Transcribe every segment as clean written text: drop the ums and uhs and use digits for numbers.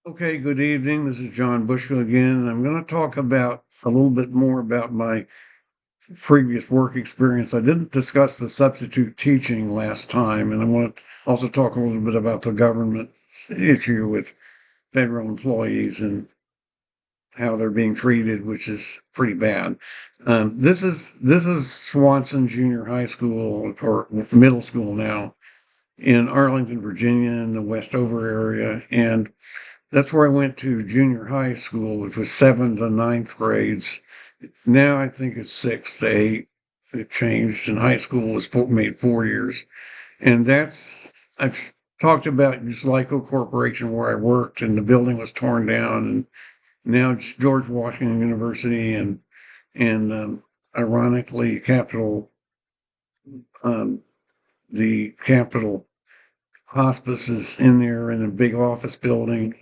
Okay, good evening. This is John Bushel again, and I'm going to talk about a little bit more about my previous work experience. I didn't discuss the substitute teaching last time, and I want to also talk a little bit about the government issue with federal employees and how they're being treated, which is pretty bad. This is Swanson Junior High School or middle school now in Arlington, Virginia, in the Westover area, and that's where I went to junior high school, which was seventh and ninth grades. Now I think it's sixth to eight. It changed, and high school was made 4 years. And I've talked about Uslico Corporation where I worked, and the building was torn down, and now it's George Washington University, and ironically, um, the Capitol Hospice is in there in a big office building,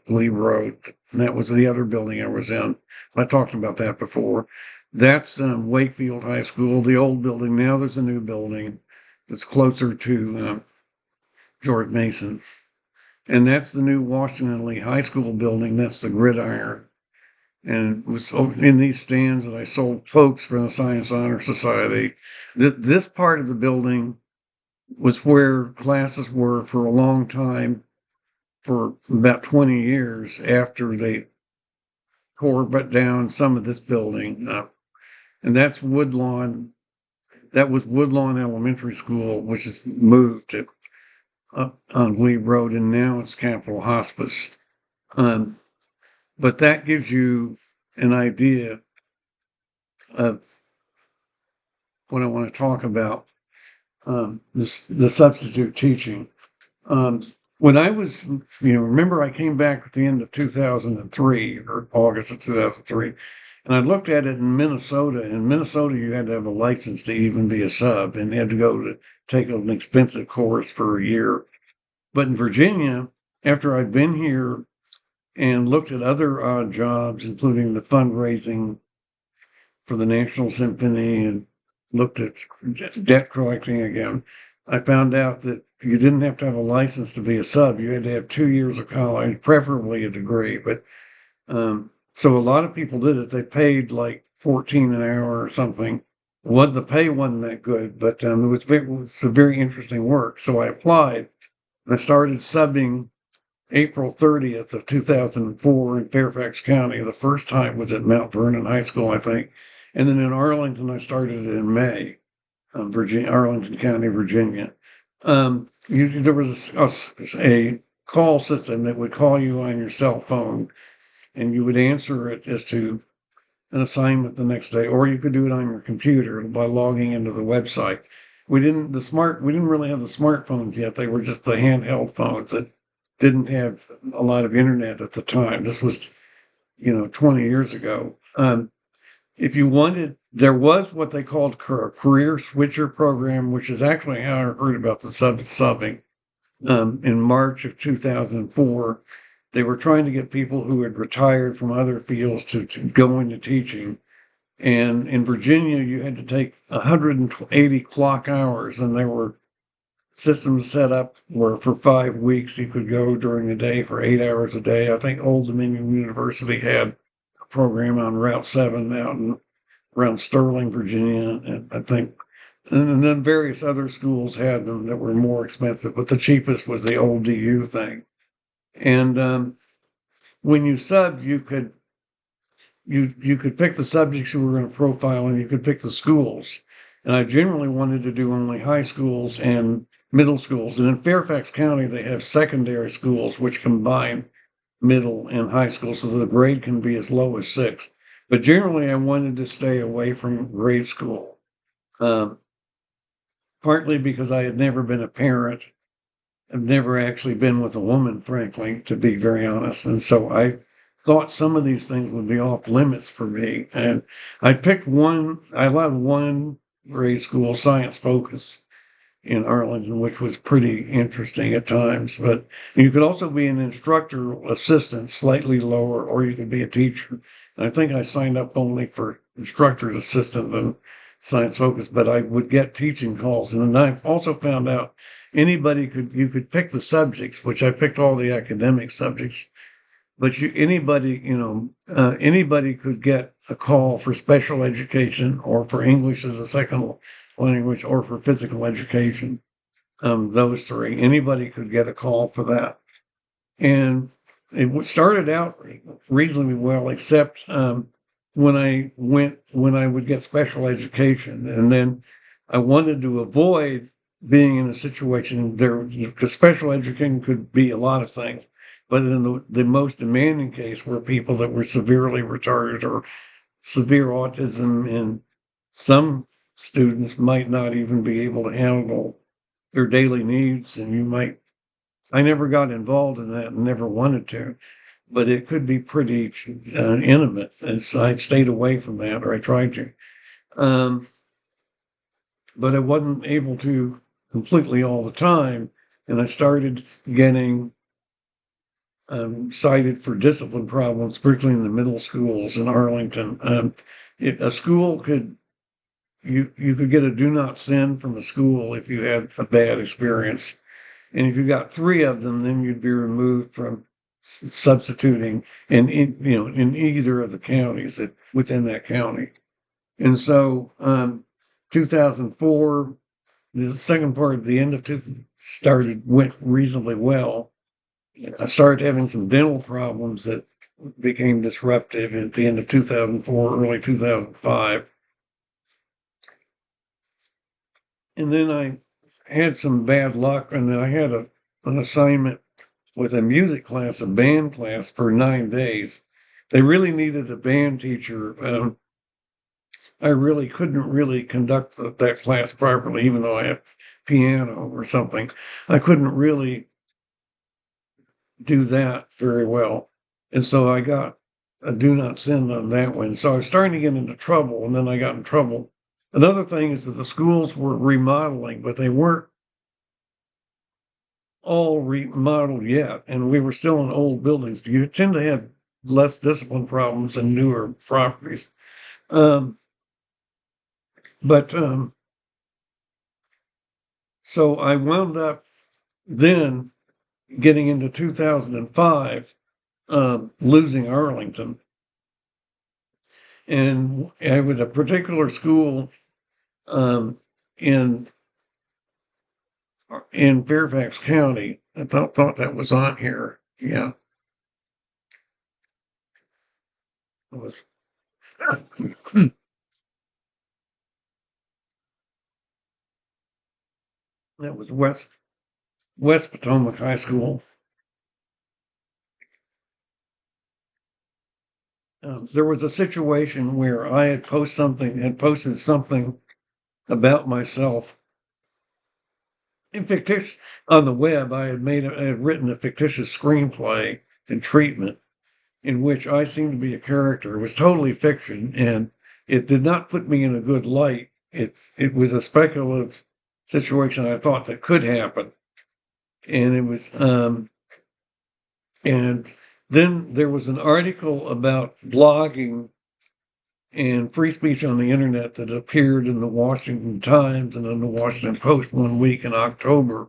Glebe Road. And that was the other building I was in. I talked about that before. That's Wakefield High School, the old building. Now there's a new building that's closer to George Mason. And that's the new Washington Lee High School building. That's the Gridiron. And it was in these stands that I sold folks for the Science Honor Society. This part of the building was where classes were for a long time, for about 20 years after they tore down some of this building. And that's Woodlawn. That was Woodlawn Elementary School, which is moved to up on Glebe Road, and now it's Capitol Hospice. Um, but that gives you an idea of what I want to talk about. The substitute teaching. Um, when I was, remember I came back at the end of 2003 or August of 2003, and I looked at it in Minnesota. In Minnesota, you had to have a license to even be a sub, and you had to go to take an expensive course for a year. But in Virginia, after I'd been here and looked at other odd jobs, including the fundraising for the National Symphony and looked at debt collecting again, I found out that you didn't have to have a license to be a sub. You had to have 2 years of college, preferably a degree. But so a lot of people did it. They paid like 14 an hour or something. What the pay wasn't that good, but it was a very interesting work. So I applied. And I started subbing April 30th of 2004 in Fairfax County. The first time was at Mount Vernon High School, I think. And then in Arlington, I started in May, Virginia, Arlington County, Virginia. There was a call system that would call you on your cell phone, and you would answer it as to an assignment the next day, or you could do it on your computer by logging into the website. We didn't really have the smartphones yet. They were just the handheld phones that didn't have a lot of internet at the time. This was, 20 years ago. If you wanted, there was what they called a career switcher program, which is actually how I heard about the subbing. In March of 2004, they were trying to get people who had retired from other fields to go into teaching. And in Virginia, you had to take 180 clock hours, and there were systems set up where for 5 weeks you could go during the day for 8 hours a day. I think Old Dominion University had a program on Route 7 out around Sterling, Virginia, and I think, and then various other schools had them that were more expensive, but the cheapest was the old DU thing. And when you subbed, you could pick the subjects you were going to profile, and you could pick the schools. And I generally wanted to do only high schools and middle schools. And in Fairfax County, they have secondary schools which combine middle and high school, so the grade can be as low as 6. But generally, I wanted to stay away from grade school, um, partly because I had never been a parent. I've never actually been with a woman, frankly, to be very honest. And so I thought some of these things would be off limits for me. And I allowed one grade school, science focus, in Arlington, which was pretty interesting at times. But you could also be an instructor assistant, slightly lower, or you could be a teacher. And I think I signed up only for instructor's assistant and science focus, but I would get teaching calls. And then I've also found out you could pick the subjects, which I picked all the academic subjects. but anybody could get a call for special education or for English as a second language or for physical education. Those three, anybody could get a call for that. And it started out reasonably well, except when I would get special education, and then I wanted to avoid being in a situation there, because special education could be a lot of things, but in the most demanding case were people that were severely retarded or severe autism, and some students might not even be able to handle their daily needs, and I never got involved in that and never wanted to, but it could be pretty intimate. And so I stayed away from that, or I tried to. Um, but I wasn't able to completely all the time. And I started getting cited for discipline problems, particularly in the middle schools in Arlington. A school you could get a do not send from a school if you had a bad experience. And if you got three of them, then you'd be removed from substituting in either of the counties within that county. And so, 2004, the second part, the end of went reasonably well. I started having some dental problems that became disruptive at the end of 2004, early 2005. And then I had some bad luck, and then I had an assignment with a music class, a band class for 9 days. They really needed a band teacher. I really couldn't really conduct that class properly, even though I have piano or something. I couldn't really do that very well. And so I got a do not send on that one. So I was starting to get into trouble, and then I got in trouble. Another thing is that the schools were remodeling, but they weren't all remodeled yet, and we were still in old buildings. You tend to have less discipline problems in newer properties. Um, but So I wound up then getting into 2005, losing Arlington. And I was a particular school um, in Fairfax County. I thought that was on here. Yeah, it was. That was West Potomac High School. There was a situation where I had posted something about myself in fictitious on the web. I had written a fictitious screenplay and treatment in which I seemed to be a character. It was totally fiction, and it did not put me in a good light. It was a speculative situation I thought that could happen, and it was and then there was an article about blogging and free speech on the internet that appeared in the Washington Times and in the Washington Post one week in October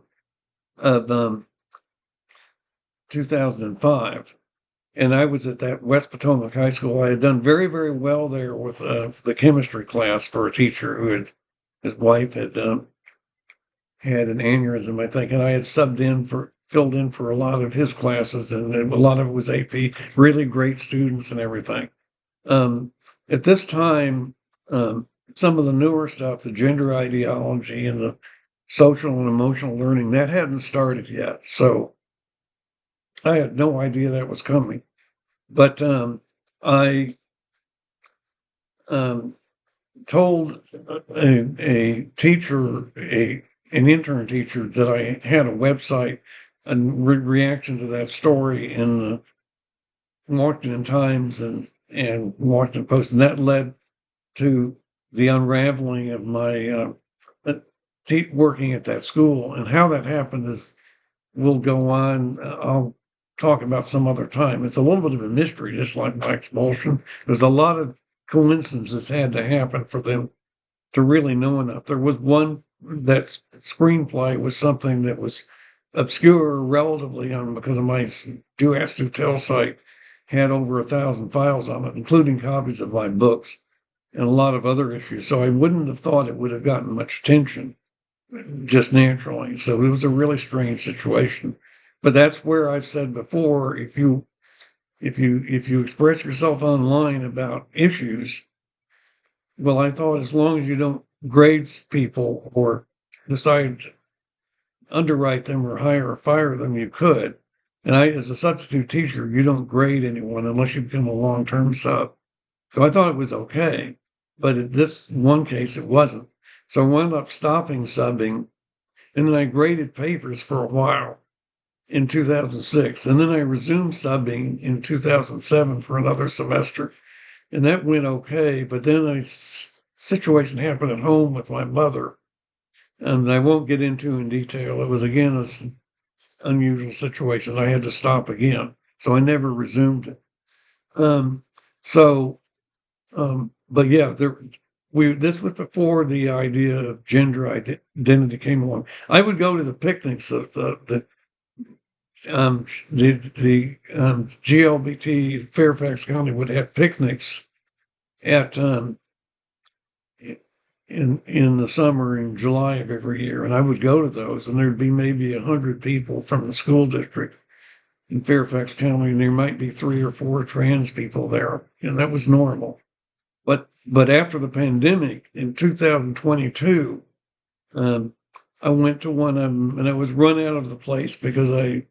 of 2005. And I was at that West Potomac High School. I had done very, very well there with the chemistry class for a teacher his wife had had an aneurysm, I think, and I had filled in for a lot of his classes, and a lot of it was AP, really great students and everything. Um, at this time, some of the newer stuff, the gender ideology and the social and emotional learning, that hadn't started yet. So I had no idea that was coming. But I um, told a teacher, an intern teacher, that I had a website in reaction to that story in the Washington Times and Washington Post, and that led to the unraveling of my working at that school. And how that happened will go on. I'll talk about some other time. It's a little bit of a mystery, just like my expulsion. There's a lot of coincidences had to happen for them to really know enough. There was one that screenplay was something that was obscure relatively because of my do ask to tell site. had over 1,000 files on it, including copies of my books and a lot of other issues. So I wouldn't have thought it would have gotten much attention just naturally. So it was a really strange situation. But that's where I've said before, if you express yourself online about issues, well, I thought as long as you don't grade people or decide to underwrite them or hire or fire them, you could. And as a substitute teacher, you don't grade anyone unless you become a long-term sub. So I thought it was okay, but in this one case, it wasn't. So I wound up stopping subbing, and then I graded papers for a while in 2006, and then I resumed subbing in 2007 for another semester, and that went okay. But then a situation happened at home with my mother, and I won't get into in detail. It was again an unusual situation. I had to stop again, so I never resumed it. Um, so but yeah, this was before the idea of gender identity came along. I would go to the picnics of the GLBT Fairfax County would have picnics at in the summer in July of every year, and I would go to those, and there'd be maybe 100 people from the school district in Fairfax County, and there might be 3 or 4 trans people there, and that was normal. But after the pandemic in 2022, I went to one of them, and I was run out of the place because I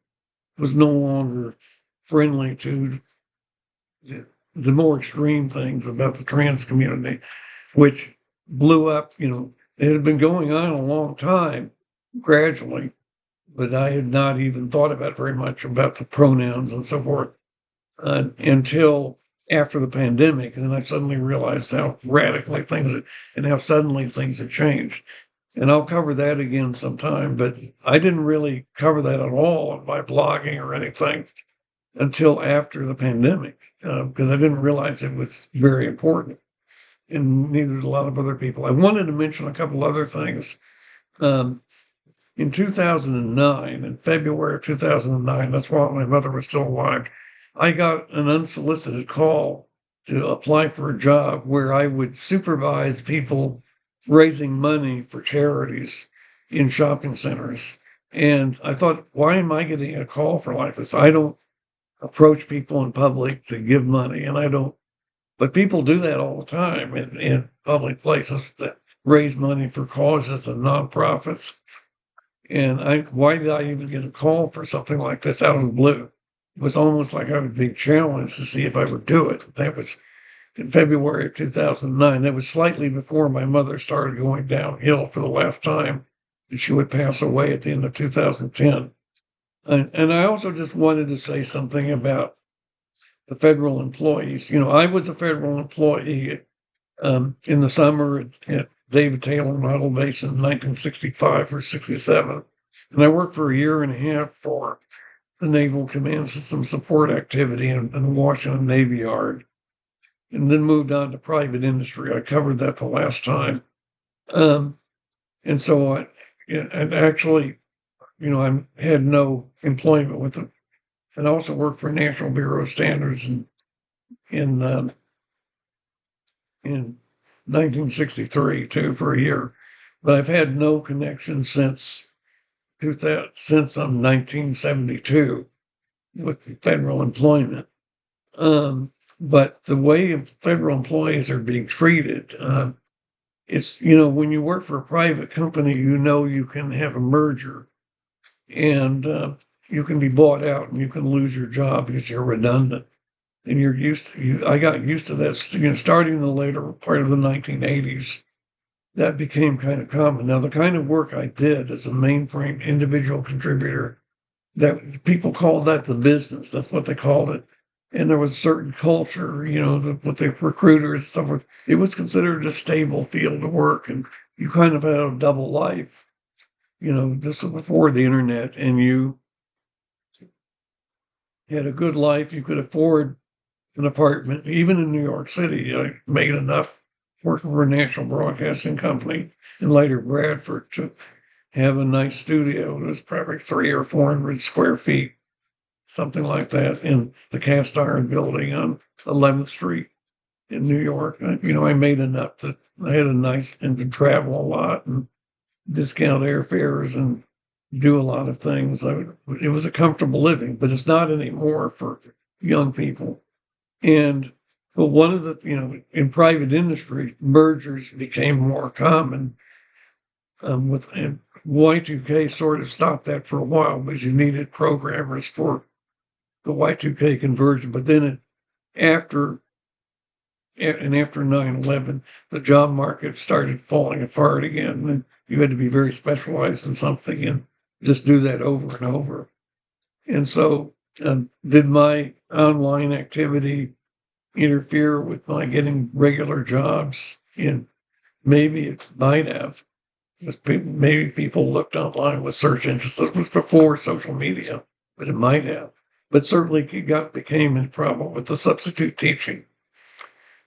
was no longer friendly to the more extreme things about the trans community, which blew up. It had been going on a long time, gradually, but I had not even thought about very much about the pronouns and so forth until after the pandemic. And then I suddenly realized how radically and how suddenly things had changed. And I'll cover that again sometime, but I didn't really cover that at all by blogging or anything until after the pandemic, because I didn't realize it was very important, and neither did a lot of other people. I wanted to mention a couple other things. In 2009, in February of 2009, that's while my mother was still alive, I got an unsolicited call to apply for a job where I would supervise people raising money for charities in shopping centers. And I thought, why am I getting a call for like this? I don't approach people in public to give money, and I don't, but people do that all the time in public places that raise money for causes and nonprofits. And why did I even get a call for something like this out of the blue? It was almost like I would be challenged to see if I would do it. That was in February of 2009. That was slightly before my mother started going downhill for the last time, and she would pass away at the end of 2010. And I also just wanted to say something about the federal employees. I was a federal employee in the summer at David Taylor Naval Base in 1965 or 67. And I worked for a year and a half for the Naval Command System Support Activity in the Washington Navy Yard, and then moved on to private industry. I covered that the last time. And so and actually, I had no employment with them. And I also worked for National Bureau of Standards in 1963 too for a year, but I've had no connection since 1972 with federal employment. But the way federal employees are being treated, it's when you work for a private company, you can have a merger, and you can be bought out, and you can lose your job because you're redundant. And I got used to that, starting in the later part of the 1980s. That became kind of common. Now, the kind of work I did as a mainframe individual contributor, that people called that the business. That's what they called it. And there was a certain culture, with the recruiters and stuff. It was considered a stable field of work, and you kind of had a double life. This was before the internet, and you had a good life. You could afford an apartment, even in New York City. I made enough working for a national broadcasting company and later Bradford to have a nice studio. It was probably 300 or 400 square feet something like that, in the cast iron building on 11th Street in New York. I made enough that I had a nice and to travel a lot and discount airfares and do a lot of things. It was a comfortable living, but it's not anymore for young people. And but one of the, in private industry, mergers became more common. With and Y2K sort of stopped that for a while because you needed programmers for the Y2K conversion. But then after after 9/11, the job market started falling apart again, and you had to be very specialized in something and just do that over and over. And so, did my online activity interfere with my getting regular jobs? And maybe it might have. Maybe people looked online with search engines. This was before social media, but it might have. But certainly it became a problem with the substitute teaching.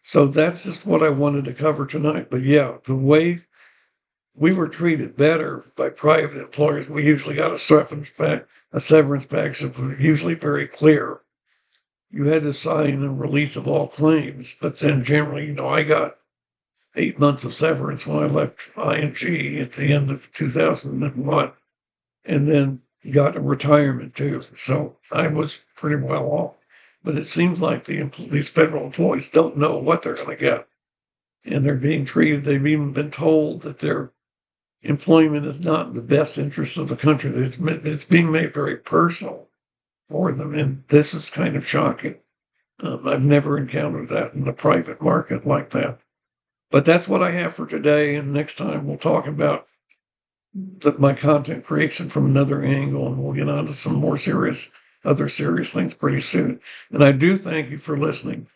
So that's just what I wanted to cover tonight. But yeah, the way we were treated better by private employers, we usually got a severance package that was usually very clear. You had to sign a release of all claims, but then generally, I got 8 months of severance when I left ING at the end of 2001, and then got a retirement too. So I was pretty well off. But it seems like these federal employees don't know what they're going to get. And they're being treated, they've even been told that their employment is not in the best interest of the country. It's being made very personal for them. And this is kind of shocking. I've never encountered that in the private market like that. But that's what I have for today. And next time we'll talk about my content creation from another angle, and we'll get on to some more other serious things pretty soon. And I do thank you for listening.